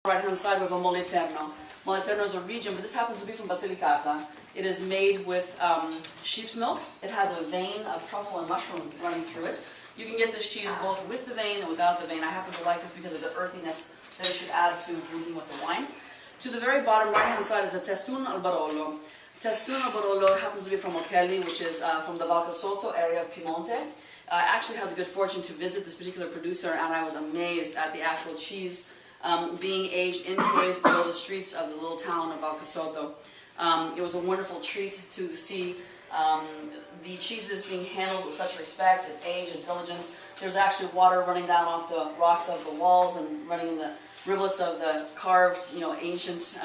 Right-hand side we have a Moliterno. Moliterno is a region, but this happens to be from Basilicata. It is made with sheep's milk. It has a vein of truffle and mushroom running through it. You can get this cheese both with the vein and without the vein. I happen to like this because of the earthiness that it should add to drinking with the wine. To the very bottom right-hand side is the Testun al Barolo. Testun al Barolo happens to be from Ochelli, which is from the Val Casotto area of Piemonte. I actually had the good fortune to visit this particular producer, and I was amazed at the actual cheese being aged in caves below the streets of the little town of Val Casotto. It was a wonderful treat to see the cheeses being handled with such respect and age and diligence. There's actually water running down off the rocks of the walls and running in the rivulets of the carved, ancient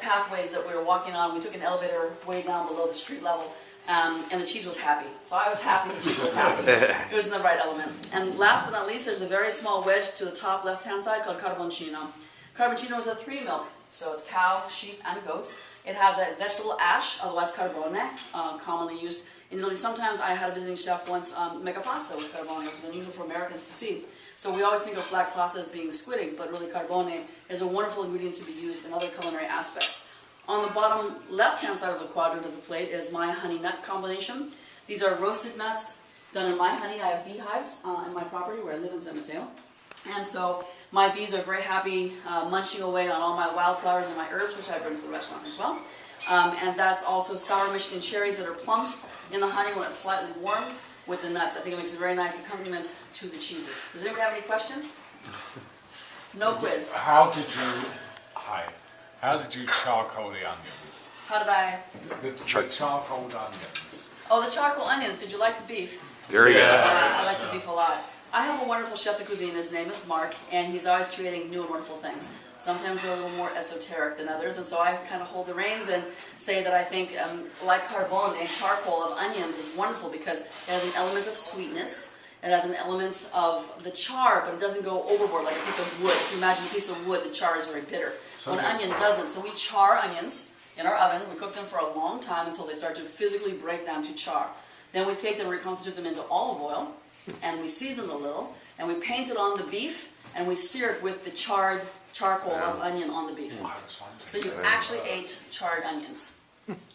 pathways that we were walking on. We took an elevator way down below the street level. And the cheese was happy. So I was happy, the cheese was happy. It was in the right element. And last but not least, there's a very small wedge to the top left-hand side called carboncino. Carboncino is a 3-milk, so it's cow, sheep, and goat. It has a vegetable ash, otherwise carbone, commonly used in Italy. Sometimes I had a visiting chef once make a pasta with carbone, which is unusual for Americans to see. So we always think of black pasta as being squidding, but really carbone is a wonderful ingredient to be used in other culinary aspects. On the bottom left-hand side of the quadrant of the plate is my honey nut combination. These are roasted nuts done in my honey. I have beehives in my property where I live in San Mateo. And so my bees are very happy munching away on all my wildflowers and my herbs, which I bring to the restaurant as well. And that's also sour Michigan cherries that are plumped in the honey when it's slightly warm with the nuts. I think it makes a very nice accompaniment to the cheeses. Does anybody have any questions? No quiz. How did you charcoal the onions? How did I? The charcoaled onions. Oh, the charcoal onions. Did you like the beef? Very good. I like the beef a lot. I have a wonderful chef de cuisine. His name is Mark, and he's always creating new and wonderful things. Sometimes they're a little more esoteric than others, and so I kind of hold the reins and say that I think, like carbone, a charcoal of onions is wonderful because it has an element of sweetness. It has an element of the char, but it doesn't go overboard like a piece of wood. If you imagine a piece of wood, the char is very bitter. An onion doesn't. So we char onions in our oven. We cook them for a long time until they start to physically break down to char. Then we take them, reconstitute them into olive oil, and we season it a little, and we paint it on the beef, and we sear it with the charred charcoal of onion on the beef. So you actually ate charred onions.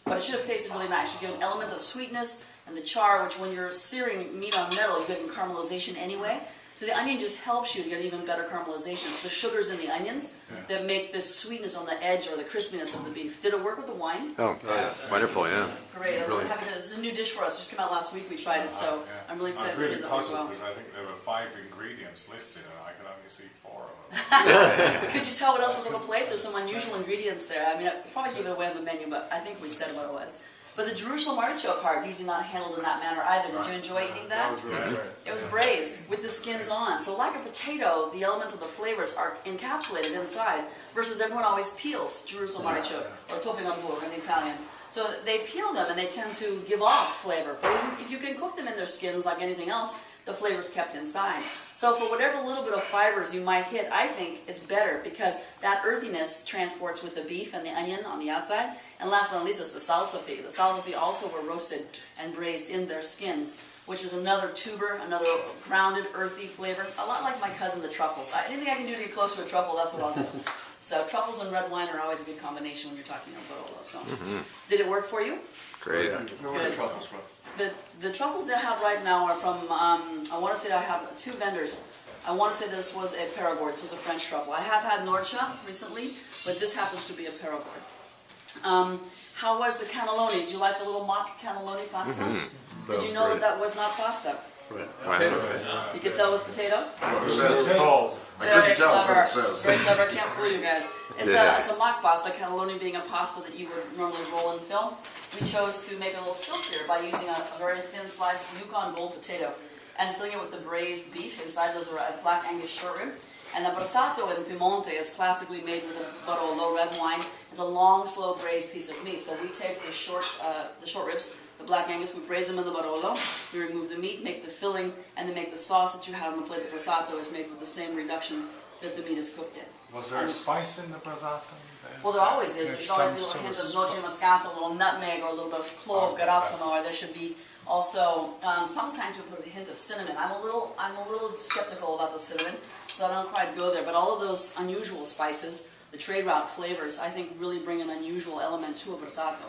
But it should have tasted really nice. You get an element of sweetness and the char, which when you're searing meat on metal, you get in caramelization anyway. So the onion just helps you to get even better caramelization. So the sugars in the onions that make the sweetness on the edge or the crispiness of the beef. Did it work with the wine? Oh, yes. Wonderful, yeah. Great. I'm really happy to. This is a new dish for us. It just came out last week. We tried it, so I'm really excited to hear that as well. Because I think there were 5 ingredients listed, and I could only see 4 of them. Could you tell what else was on the plate? There's some unusual ingredients there. I mean, I probably gave it away on the menu, but I think we said what it was. But the Jerusalem artichoke heart, usually not handled in that manner either. Did you enjoy eating that? That was really good. It was braised with the skins on. So like a potato, the elements of the flavors are encapsulated inside, versus everyone always peels Jerusalem artichoke, or topinambur in Italian. So they peel them and they tend to give off flavor. But if you can cook them in their skins like anything else, the flavor's kept inside. So for whatever little bit of fibers you might hit, I think it's better because that earthiness transports with the beef and the onion on the outside. And last but not least is the salsify. The salsify also were roasted and braised in their skins, which is another tuber, another grounded, earthy flavor. A lot like my cousin, the truffles. Anything I can do to get close to a truffle, that's what I'll do. So truffles and red wine are always a good combination when you're talking about Barolo. So, did it work for you? Great. Where were the truffles from? The truffles they have right now are from, I want to say I have 2 vendors. I want to say this was a Perigord. This was a French truffle. I have had Norcia recently, but this happens to be a Perigord. How was the cannelloni? Did you like the little mock cannelloni pasta? Did you know that was not pasta? Potato. You could tell it was potato? I couldn't tell what it says. Very clever. I can't fool you guys. It's a mock pasta, cannelloni being a pasta that you would normally roll and fill. We chose to make it a little silkier by using a very thin sliced Yukon Gold potato and filling it with the braised beef. Inside those are a black Angus short rib. And the brasato in Piemonte is classically made with a Barolo red wine. It's a long, slow braised piece of meat. So we take the short ribs, the black Angus, we braise them in the Barolo. We remove the meat, make the filling, and then make the sauce that you had on the plate. The brasato is made with the same reduction that the meat is cooked in. Was there a spice in the brasato? Well, there always is. There's always a little hint of noce moscato, a little nutmeg, or a little bit of clove, garofano, or there should be also sometimes we put a hint of cinnamon. I'm a little skeptical about the cinnamon. so I don't quite go there. But all of those unusual spices, the trade route flavors, I think really bring an unusual element to a Brazzato.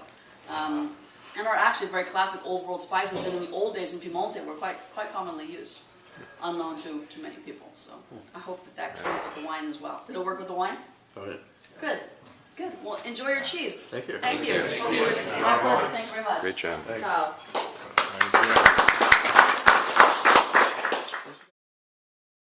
And are actually very classic old world spices that in the old days in Piemonte were quite commonly used, unknown to many people. So I hope that came with the wine as well. Did it work with the wine? Oh, yeah. Good. Good. Well, enjoy your cheese. Thank you. Thank you. My pleasure. Thank you very much. Great job. Thanks. Ciao. Thank you.